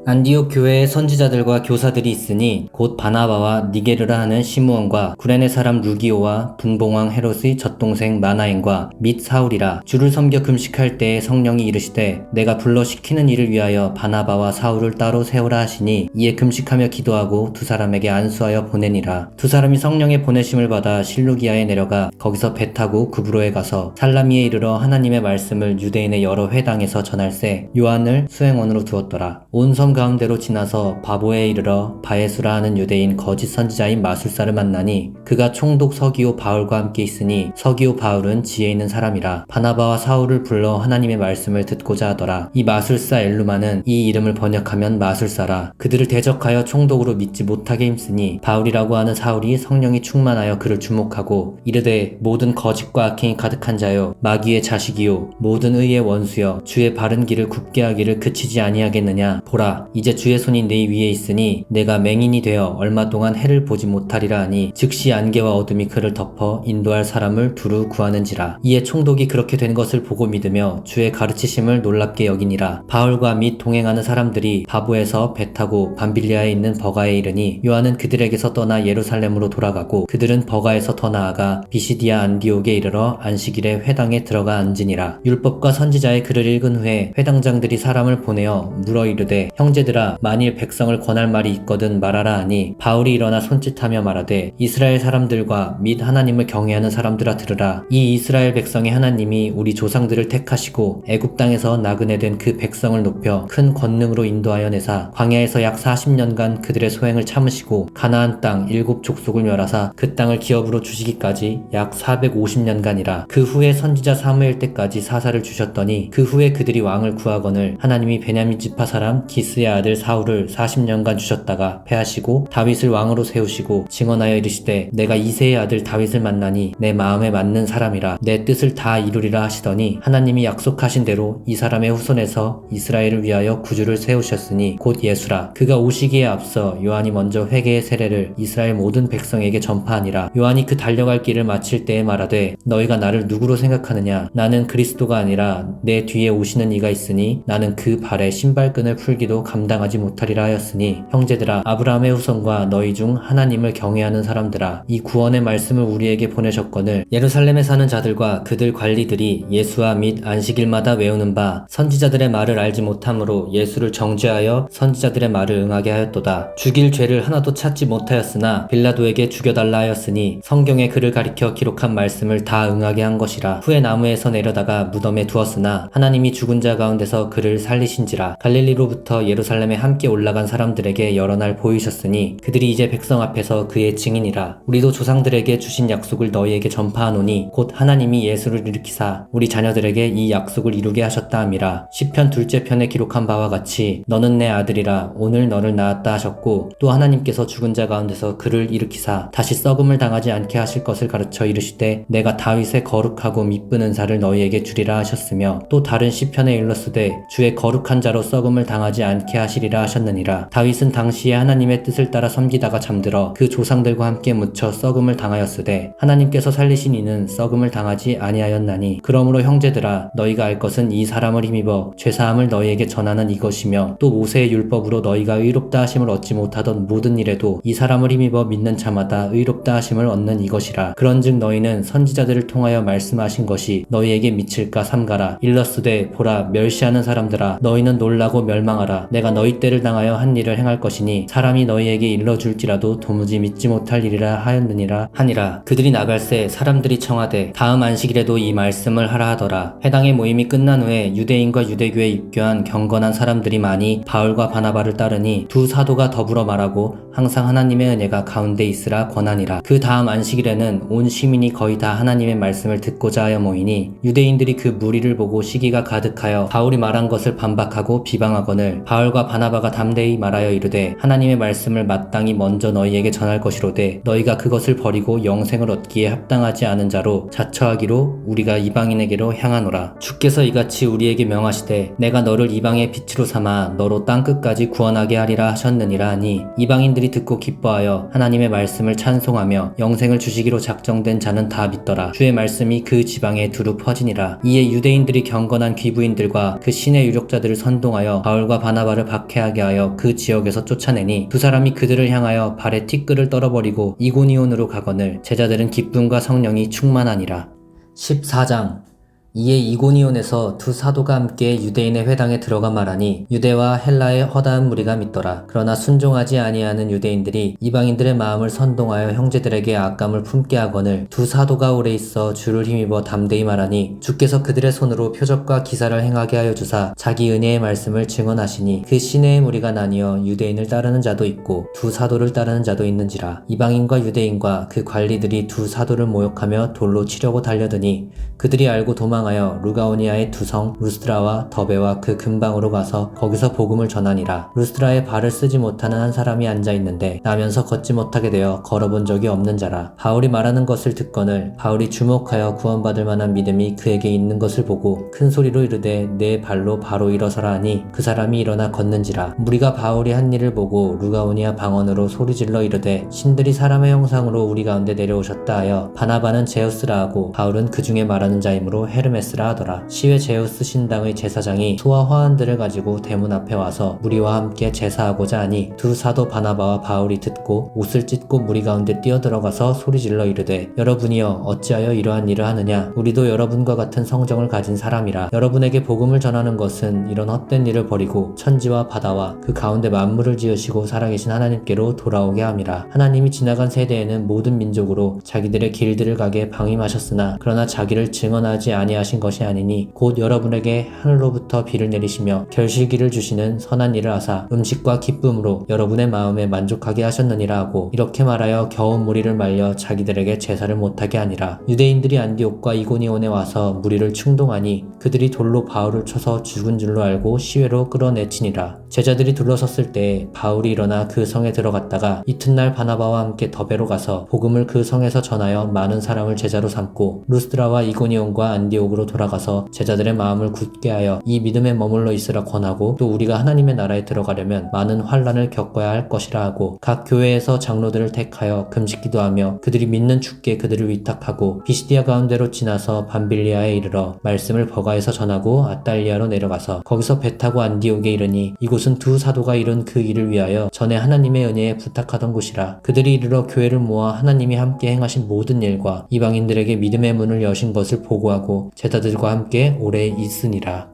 안디옥 교회에 선지자들과 교사들이 있으니 곧 바나바와 니게르라 하는 시므온과 구레네 사람 루기오와 분봉왕 헤롯의 젖동생 마나엔과 및 사울이라. 주를 섬겨 금식할 때에 성령이 이르시되 내가 불러 시키는 일을 위하여 바나바와 사울을 따로 세우라 하시니 이에 금식하며 기도하고 두 사람에게 안수하여 보내니라. 두 사람이 성령의 보내심을 받아 실루기아에 내려가 거기서 배 타고 구브로에 가서 살라미에 이르러 하나님의 말씀을 유대인의 여러 회당에서 전할세 요한을 수행원으로 두었더라. 온 섬 가운데로 지나서 바보에 이르러 바에수라 하는 유대인 거짓 선지자인 마술사를 만나니 그가 총독 서기오 바울과 함께 있으니 서기오 바울은 지혜 있는 사람이라. 바나바와 사울을 불러 하나님의 말씀을 듣고자 하더라. 이 마술사 엘루마는 이 이름을 번역하면 마술사라. 그들을 대적하여 총독으로 믿지 못하게 힘쓰니 바울이라고 하는 사울이 성령이 충만하여 그를 주목하고 이르되 모든 거짓과 악행이 가득한 자요 마귀의 자식이요 모든 의의 원수여 주의 바른 길을 굽게 하기를 그치지 아니하겠느냐. 보라 이제 주의 손이 네 위에 있으니 내가 맹인이 되어 얼마 동안 해를 보지 못하리라 하니 즉시 안개와 어둠이 그를 덮어 인도할 사람을 두루 구하는지라. 이에 총독이 그렇게 된 것을 보고 믿으며 주의 가르치심을 놀랍게 여기니라. 바울과 및 동행하는 사람들이 바보에서 배 타고 밤빌리아에 있는 버가에 이르니 요한은 그들에게서 떠나 예루살렘으로 돌아가고 그들은 버가에서 더 나아가 비시디아 안디옥에 이르러 안식일에 회당에 들어가 앉으니라. 율법과 선지자의 글을 읽은 후에 회당장들이 사람을 보내어 물어 이르되 형제들아 만일 백성을 권할 말이 있거든 말하라 하니 바울이 일어나 손짓하며 말하되 이스라엘 사람들과 및 하나님을 경외하는 사람들아 들으라. 이 이스라엘 백성의 하나님이 우리 조상들을 택하시고 애굽 땅에서 나그네 된 그 백성을 높여 큰 권능으로 인도하여 내사 광야에서 약 40년간 그들의 소행을 참으시고 가나안 땅 7족속을 멸하사 그 땅을 기업으로 주시기까지 약 450년간이라. 그 후에 선지자 사무엘 때까지 사사를 주셨더니 그 후에 그들이 왕을 구하거늘 하나님이 베냐민 지파 사람 기스의 아들 사울을 40년간 주셨다가 패하시고 다윗을 왕으로 세우시고 증언하여 이르시되 내가 이새의 아들 다윗을 만나니 내 마음에 맞는 사람이라 내 뜻을 다 이루리라 하시더니 하나님이 약속하신 대로 이 사람의 후손에서 이스라엘을 위하여 구주를 세우셨으니 곧 예수라. 그가 오시기에 앞서 요한이 먼저 회개의 세례를 이스라엘 모든 백성에게 전파하니라. 요한이 그 달려갈 길을 마칠 때에 말하되 너희가 나를 누구로 생각하느냐. 나는 그리스도가 아니라 내 뒤에 오시는 이가 있으니 나는 그 발에 신발끈을 풀기도 감당하지 못하리라 하였으니 형제들아 아브라함의 후손과 너희 중 하나님을 경외하는 사람들아 이 구원의 말씀을 우리에게 보내셨거늘 예루살렘에 사는 자들과 그들 관리들이 예수와 및 안식일마다 외우는 바 선지자들의 말을 알지 못함으로 예수를 정죄하여 선지자들의 말을 응하게 하였도다. 죽일 죄를 하나도 찾지 못하였으나 빌라도에게 죽여달라 하였으니 성경에 그를 가리켜 기록한 말씀을 다 응하게 한 것이라. 후에 나무에서 내려다가 무덤에 두었으나 하나님이 죽은 자 가운데서 그를 살리신지라. 갈릴리로부터 예루살렘에 함께 올라간 사람들에게 여러 날 보이셨으니 그들이 이제 백성 앞에서 그의 증인이라. 우리도 조상들에게 주신 약속을 너희에게 전파하노니 곧 하나님이 예수를 일으키사 우리 자녀들에게 이 약속을 이루게 하셨다 함이라. 시편 둘째 편에 기록한 바와 같이 너는 내 아들이라 오늘 너를 낳았다 하셨고 또 하나님께서 죽은 자 가운데서 그를 일으키사 다시 썩음을 당하지 않게 하실 것을 가르쳐 이르시되 내가 다윗의 거룩하고 미쁜 은사를 너희에게 주리라 하셨으며 또 다른 시편에 일렀으되 주의 거룩한 자로 썩음을 당하지 않게 하시리라 하셨느니라. 다윗은 당시에 하나님의 뜻을 따라 섬기다가 잠들어 그 조상들과 함께 묻혀 썩음을 당하였으되 하나님께서 살리신 이는 썩음을 당하지 아니하였나니 그러므로 형제들아 너희가 알 것은 이 사람을 힘입어 죄사함을 너희에게 전하는 이것이며 또 모세의 율법으로 너희가 의롭다 하심을 얻지 못하던 모든 일에도 이 사람을 힘입어 믿는 자마다 의롭다 하심을 얻는 이것이라. 그런즉 너희는 선지자들을 통하여 말씀하신 것이 너희에게 미칠까 삼가라. 일렀으되 보라 멸시하는 사람들아 너희는 놀라고 멸망하라. 내가 너희 때를 당하여 한 일을 행할 것이니 사람이 너희에게 일러줄지라도 도무지 믿지 못할 일이라 하였느니라 하니라. 그들이 나갈새 사람들이 청하되 다음 안식일에도 이 말씀을 하라 하더라. 회당의 모임이 끝난 후에 유대인과 유대교에 입교한 경건한 사람들이 많이 바울과 바나바를 따르니 두 사도가 더불어 말하고 항상 하나님의 은혜가 가운데 있으라 권하니라. 그 다음 안식일에는 온 시민이 거의 다 하나님의 말씀을 듣고자 하여 모이니 유대인들이 그 무리를 보고 시기가 가득하여 바울이 말한 것을 반박하고 비방하거늘 바울과 바나바가 담대히 말하여 이르되 하나님의 말씀을 마땅히 먼저 너희에게 전할 것이로되 너희가 그것을 버리고 영생을 얻기에 합당하지 않은 자로 자처하기로 우리가 이방인에게로 향하노라. 주께서 이같이 우리에게 명하시되 내가 너를 이방의 빛으로 삼아 너로 땅끝까지 구원하게 하리라 하셨느니라 하니 이방인들이 듣고 기뻐하여 하나님의 말씀을 찬송하며 영생을 주시기로 작정된 자는 다 믿더라. 주의 말씀이 그 지방에 두루 퍼지니라. 이에 유대인들이 경건한 귀부인들과 그 신의 유력자들을 선동하여 바울과 바나바를 조사를 박해하게 하여 그 지역에서 쫓아내니 두 사람이 그들을 향하여 발에 티끌을 떨어버리고 이고니온으로 가거늘 제자들은 기쁨과 성령이 충만하니라. 14장. 이에 이고니온에서 두 사도가 함께 유대인의 회당에 들어가 말하니 유대와 헬라의 허다한 무리가 믿더라. 그러나 순종하지 아니하는 유대인들이 이방인들의 마음을 선동하여 형제들에게 악감을 품게 하거늘 두 사도가 오래 있어 주를 힘입어 담대히 말하니 주께서 그들의 손으로 표적과 기사를 행하게 하여 주사 자기 은혜의 말씀을 증언하시니 그 시내의 무리가 나뉘어 유대인을 따르는 자도 있고 두 사도를 따르는 자도 있는지라. 이방인과 유대인과 그 관리들이 두 사도를 모욕하며 돌로 치려고 달려드니 그들이 알고 도망하여 루가오니아의 두 성 루스드라와 더베와 그 근방으로 가서 거기서 복음을 전하니라. 루스드라에 발을 쓰지 못하는 한 사람이 앉아있는데 나면서 걷지 못하게 되어 걸어본 적이 없는 자라. 바울이 말하는 것을 듣거늘 바울이 주목하여 구원받을 만한 믿음이 그에게 있는 것을 보고 큰 소리로 이르되 내 발로 바로 일어서라 하니 그 사람이 일어나 걷는지라. 무리가 바울이 한 일을 보고 루가오니아 방언으로 소리질러 이르되 신들이 사람의 형상으로 우리 가운데 내려오셨다 하여 바나바는 제우스라 하고 바울은 그 중에 말하는 자이므로 헤르메스라 하더라. 시외 제우스 신당의 제사장이 소와 화환들을 가지고 대문 앞에 와서 무리와 함께 제사하고자 하니 두 사도 바나바와 바울이 듣고 옷을 찢고 무리 가운데 뛰어들어가서 소리질러 이르되 여러분이여 어찌하여 이러한 일을 하느냐. 우리도 여러분과 같은 성정을 가진 사람이라. 여러분에게 복음을 전하는 것은 이런 헛된 일을 버리고 천지와 바다와 그 가운데 만물을 지으시고 살아계신 하나님께로 돌아오게 함이라. 하나님이 지나간 세대에는 모든 민족으로 자기들의 길들을 가게 방임하셨으나 그러나 자기를 증언하지 아니하신 것이 아니니 곧 여러분에게 하늘로부터 비를 내리시며 결실기를 주시는 선한 일을 하사 음식과 기쁨으로 여러분의 마음에 만족하게 하셨느니라 하고 이렇게 말하여 겨우 무리를 말려 자기들에게 제사를 못하게 하니라. 유대인들이 안디옥과 이고니온에 와서 무리를 충동하니 그들이 돌로 바울을 쳐서 죽은 줄로 알고 시외로 끌어내치니라. 제자들이 둘러섰을 때 바울이 일어나 그 성에 들어갔다가 이튿날 바나바와 함께 더베로 가서 복음을 그 성에서 전하여 많은 사람을 제자로 삼고 루스드라와 이고니온과 안디옥으로 돌아가서 제자들의 마음을 굳게 하여 이 믿음에 머물러 있으라 권하고 또 우리가 하나님의 나라에 들어가려면 많은 환난을 겪어야 할 것이라 하고 각 교회에서 장로들을 택하여 금식기도 하며 그들이 믿는 주께 그들을 위탁하고 비시디아 가운데로 지나서 밤빌리아에 이르러 말씀을 버가에서 전하고 아달리아로 내려가서 거기서 배 타고 안디옥에 이르니 이곳은 두 사도가 이룬 그 일을 위하여 전에 하나님의 은혜에 부탁하던 곳이라. 그들이 이르러 교회를 모아 하나님이 함께 행하신 모든 일과 이방인들에게 믿음의 문을 여신 것을 보고하고 제자들과 함께 오래 있으니라.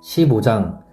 15장.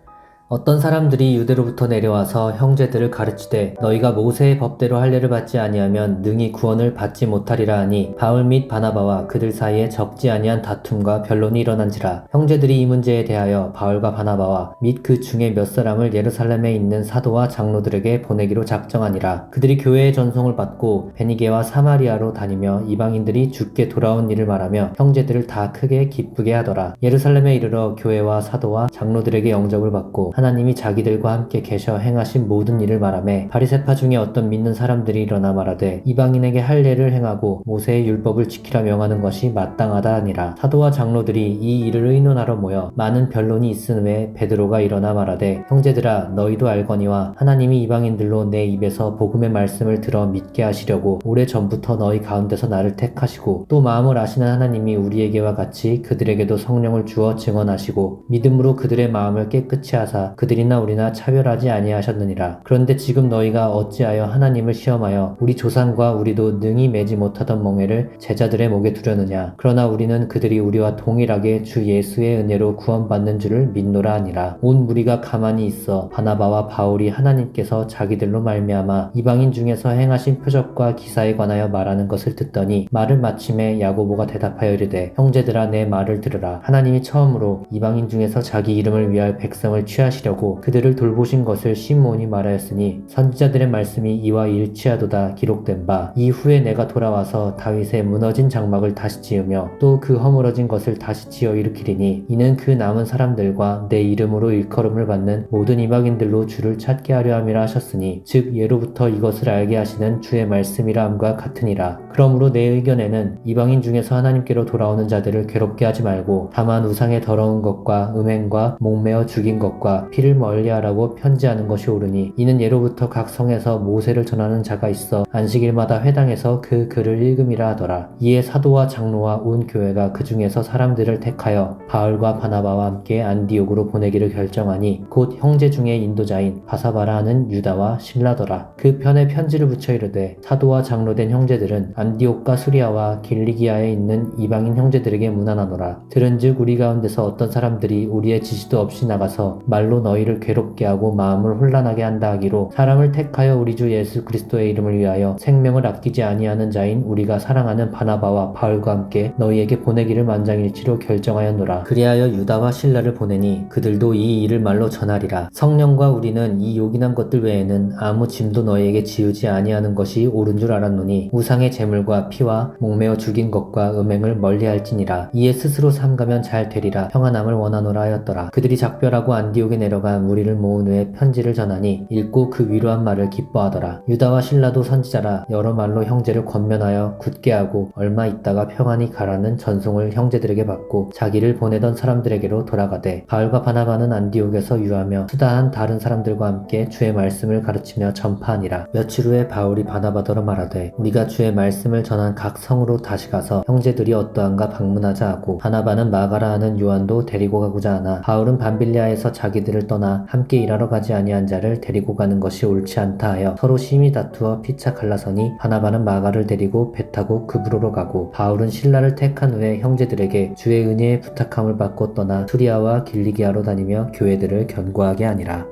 어떤 사람들이 유대로부터 내려와서 형제들을 가르치되 너희가 모세의 법대로 할례를 받지 아니하면 능히 구원을 받지 못하리라 하니 바울 및 바나바와 그들 사이에 적지 아니한 다툼과 변론이 일어난지라. 형제들이 이 문제에 대하여 바울과 바나바와 및 그 중에 몇 사람을 예루살렘에 있는 사도와 장로들에게 보내기로 작정하니라. 그들이 교회의 전송을 받고 베니게와 사마리아로 다니며 이방인들이 주께 돌아온 일을 말하며 형제들을 다 크게 기쁘게 하더라. 예루살렘에 이르러 교회와 사도와 장로들에게 영접을 받고 하나님이 자기들과 함께 계셔 행하신 모든 일을 말하며 바리새파 중에 어떤 믿는 사람들이 일어나 말하되 이방인에게 할례를 행하고 모세의 율법을 지키라 명하는 것이 마땅하다 하니라. 사도와 장로들이 이 일을 의논하러 모여 많은 변론이 있은 후에 베드로가 일어나 말하되 형제들아 너희도 알거니와 하나님이 이방인들로 내 입에서 복음의 말씀을 들어 믿게 하시려고 오래전부터 너희 가운데서 나를 택하시고 또 마음을 아시는 하나님이 우리에게와 같이 그들에게도 성령을 주어 증언하시고 믿음으로 그들의 마음을 깨끗이 하사 그들이나 우리나 차별하지 아니하셨느니라. 그런데 지금 너희가 어찌하여 하나님을 시험하여 우리 조상과 우리도 능히 매지 못하던 멍에를 제자들의 목에 두려느냐. 그러나 우리는 그들이 우리와 동일하게 주 예수의 은혜로 구원받는 줄을 믿노라 하니라. 온 무리가 가만히 있어 바나바와 바울이 하나님께서 자기들로 말미암아 이방인 중에서 행하신 표적과 기사에 관하여 말하는 것을 듣더니 말을 마침에 야고보가 대답하여 이르되 형제들아 내 말을 들으라. 하나님이 처음으로 이방인 중에서 자기 이름을 위할 백성을 취하시려고 그들을 돌보신 것을 시므온이 말하였으니 선지자들의 말씀이 이와 일치하도다 기록된 바 이후에 내가 돌아와서 다윗의 무너진 장막을 다시 지으며 또 그 허물어진 것을 다시 지어 일으키리니 이는 그 남은 사람들과 내 이름으로 일컬음을 받는 모든 이방인들로 주를 찾게 하려 함이라 하셨으니 즉 예로부터 이것을 알게 하시는 주의 말씀이라 함과 같으니라. 그러므로 내 의견에는 이방인 중에서 하나님께로 돌아오는 자들을 괴롭게 하지 말고 다만 우상의 더러운 것과 음행과 목매어 죽인 것과 자들과 피를 멀리하라고 편지하는 것이 옳으니 이는 예로부터 각 성에서 모세를 전하는 자가 있어 안식일마다 회당에서 그 글을 읽음이라 하더라. 이에 사도와 장로와 온 교회가 그 중에서 사람들을 택하여 바울과 바나바와 함께 안디옥으로 보내기를 결정하니 곧 형제 중에 인도자인 바사바라 하는 유다와 실라더라. 그 편에 편지를 붙여 이르되 사도와 장로된 형제들은 안디옥과 수리아와 길리기아에 있는 이방인 형제들에게 문안하노라. 들은즉 우리 가운데서 어떤 사람들이 우리의 지시도 없이 나가서 말로 너희를 괴롭게 하고 마음을 혼란하게 한다 하기로 사람을 택하여 우리 주 예수 그리스도의 이름을 위하여 생명을 아끼지 아니하는 자인 우리가 사랑하는 바나바와 바울과 함께 너희에게 보내기를 만장일치로 결정하였노라. 그리하여 유다와 실라를 보내니 그들도 이 일을 말로 전하리라. 성령과 우리는 이 요긴한 것들 외에는 아무 짐도 너희에게 지우지 아니하는 것이 옳은 줄 알았노니 우상의 제물과 피와 목매어 죽인 것과 음행을 멀리할지니라. 이에 스스로 삼가면 잘 되리라. 평안함을 원하노라 하였더라. 그들이 작별하고 안디옥에 내려가 무리를 모은 후에 편지를 전하니 읽고 그 위로한 말을 기뻐하더라. 유다와 실라도 선지자라 여러 말로 형제를 권면하여 굳게 하고 얼마 있다가 평안히 가라는 전송을 형제들에게 받고 자기를 보내던 사람들에게로 돌아가되 바울과 바나바는 안디옥에서 유하며 수다한 다른 사람들과 함께 주의 말씀을 가르치며 전파하니라. 며칠 후에 바울이 바나바더러 말하되 우리가 주의 말씀을 전한 각 성으로 다시 가서 형제들이 어떠한가 방문하자 하고 바나바는 마가라 하는 요한도 데리고 가고자 하나 바울은 밤빌리아에서 자기들을 떠나 함께 일하러 가지 아니한 자를 데리고 가는 것이 옳지 않다 하여 서로 심히 다투어 피차 갈라서니 바나바는 마가를 데리고 배 타고 그브로로 가고 바울은 실라를 택한 후에 형제들에게 주의 은혜의 부탁함을 받고 떠나 수리아와 길리기아로 다니며 교회들을 견고하게 하니라.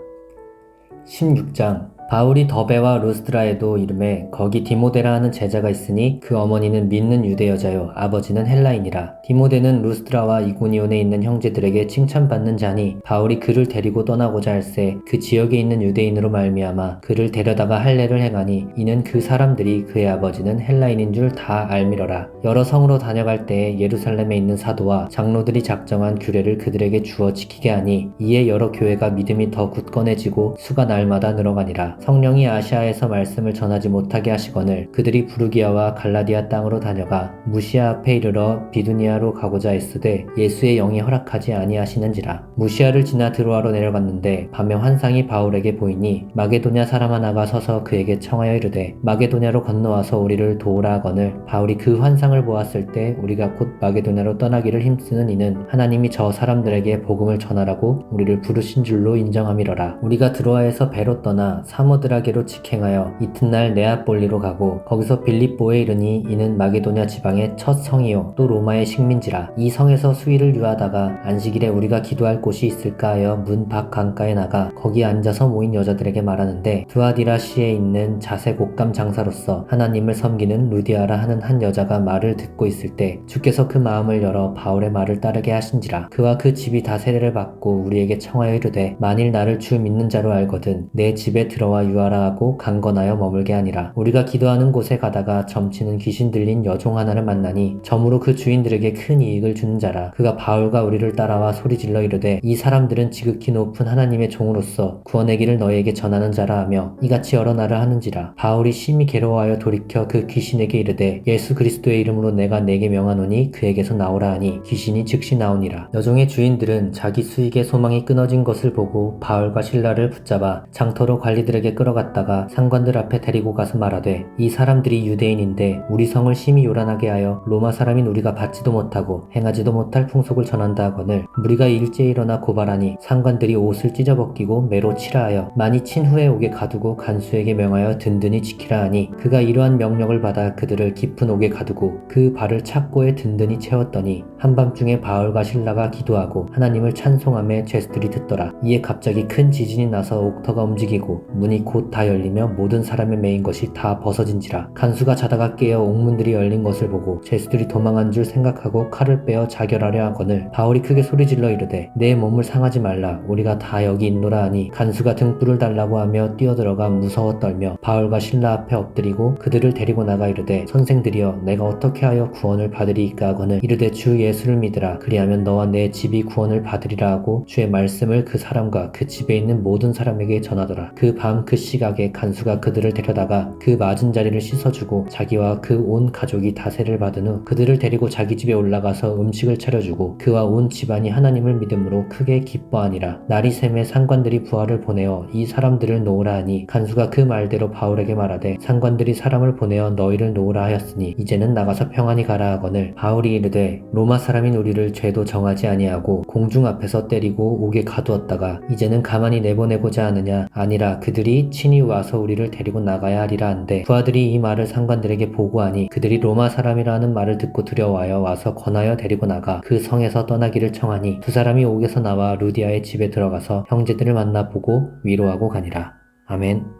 16장 바울이 더베와 루스드라에도 이름에 거기 디모데라 하는 제자가 있으니 그 어머니는 믿는 유대 여자요 아버지는 헬라인이라. 디모데는 루스드라와 이고니온에 있는 형제들에게 칭찬받는 자니 바울이 그를 데리고 떠나고자 할세 그 지역에 있는 유대인으로 말미암아 그를 데려다가 할례를 행하니 이는 그 사람들이 그의 아버지는 헬라인인 줄 다 알미러라. 여러 성으로 다녀갈 때에 예루살렘에 있는 사도와 장로들이 작정한 규례를 그들에게 주어 지키게 하니 이에 여러 교회가 믿음이 더 굳건해지고 수가 날마다 늘어가니라. 성령이 아시아에서 말씀을 전하지 못하게 하시거늘 그들이 부르기아와 갈라디아 땅으로 다녀가 무시아 앞에 이르러 비두니아로 가고자 했으되 예수의 영이 허락하지 아니하시는지라. 무시아를 지나 드로아로 내려갔는데 밤에 환상이 바울에게 보이니 마게도냐 사람 하나가 서서 그에게 청하여 이르되 마게도냐로 건너와서 우리를 도우라 하거늘 바울이 그 환상을 보았을 때 우리가 곧 마게도냐로 떠나기를 힘쓰는 이는 하나님이 저 사람들에게 복음을 전하라고 우리를 부르신 줄로 인정함이러라. 우리가 드로아에서 배로 떠나 사모드라게로 직행하여 이튿날 네아폴리로 가고 거기서 빌립보에 이르니 이는 마게도냐 지방의 첫 성이요 또 로마의 식민지라. 이 성에서 수일을 유하다가 안식일에 우리가 기도할 곳이 있을까 하여 문 밖 강가에 나가 거기 앉아서 모인 여자들에게 말하는데 드와디라시에 있는 자색 옷감 장사로서 하나님을 섬기는 루디아라 하는 한 여자가 말을 듣고 있을 때 주께서 그 마음을 열어 바울의 말을 따르게 하신지라. 그와 그 집이 다 세례를 받고 우리에게 청하여 이르되 만일 나를 주 믿는 자로 알거든 내 집에 들어와 유하라 하고 강건하여 머물게 하니라. 우리가 기도하는 곳에 가다가 점치는 귀신 들린 여종 하나를 만나니 점으로 그 주인들에게 큰 이익을 주는 자라. 그가 바울과 우리를 따라와 소리질러 이르되 이 사람들은 지극히 높은 하나님의 종으로서 구원의 길을 너희에게 전하는 자라 하며 이같이 여러 날을 하는지라. 바울이 심히 괴로워하여 돌이켜 그 귀신에게 이르되 예수 그리스도의 이름으로 내가 내게 명하노니 그에게서 나오라 하니 귀신이 즉시 나오니라. 여종의 주인들은 자기 수익의 소망이 끊어진 것을 보고 바울과 실라를 붙잡아 장터로 관리들에게 끌어갔다가 상관들 앞에 데리고 가서 말하되 이 사람들이 유대인인데 우리 성을 심히 요란하게 하여 로마 사람인 우리가 받지도 못하고 행하지도 못할 풍속을 전한다 하거늘 무리가 일제히 일어나 고발하니 상관들이 옷을 찢어벗기고 매로 치라 하여 많이 친 후에 옥에 가두고 간수에게 명하여 든든히 지키라 하니 그가 이러한 명령을 받아 그들을 깊은 옥에 가두고 그 발을 착고에 든든히 채웠더니 한밤중에 바울과 실라가 기도하고 하나님을 찬송하며 죄수들이 듣더라. 이에 갑자기 큰 지진이 나서 옥터가 움직이고 문이 곧 다 열리며 모든 사람의 매인 것이 다 벗어진지라. 간수가 자다가 깨어 옥문들이 열린 것을 보고 죄수들이 도망한 줄 생각하고 칼을 빼어 자결하려 하거늘 바울이 크게 소리질러 이르되 내 몸을 상하지 말라 우리가 다 여기 있노라 하니 간수가 등불을 달라고 하며 뛰어들어가 무서워 떨며 바울과 실라 앞에 엎드리고 그들을 데리고 나가 이르되 선생들이여 내가 어떻게 하여 구원을 받으리이까 하거늘 이르되 주 예수를 믿으라 그리하면 너와 내 집이 구원을 받으리라 하고 주의 말씀을 그 사람과 그 집에 있는 모든 사람에게 전하더라. 그 밤 또한 그 시각에 간수가 그들을 데려다가 그 맞은 자리를 씻어주고 자기와 그 온 가족이 다세를 받은 후 그들을 데리고 자기 집에 올라가서 음식을 차려주고 그와 온 집안이 하나님을 믿음으로 크게 기뻐하니라. 날이 샘에 상관들이 부하를 보내어 이 사람들을 놓으라 하니 간수가 그 말대로 바울에게 말하되 상관들이 사람을 보내어 너희를 놓으라 하였으니 이제는 나가서 평안히 가라 하거늘 바울이 이르되 로마 사람인 우리를 죄도 정하지 아니하고 공중 앞에서 때리고 옥에 가두었다가 이제는 가만히 내보내고자 하느냐. 아니라 그들이 친히 와서 우리를 데리고 나가야 하리라 한데 부하들이 이 말을 상관들에게 보고하니 그들이 로마 사람이라는 말을 듣고 두려워하여 와서 권하여 데리고 나가 그 성에서 떠나기를 청하니 두 사람이 옥에서 나와 루디아의 집에 들어가서 형제들을 만나 보고 위로하고 가니라. 아멘.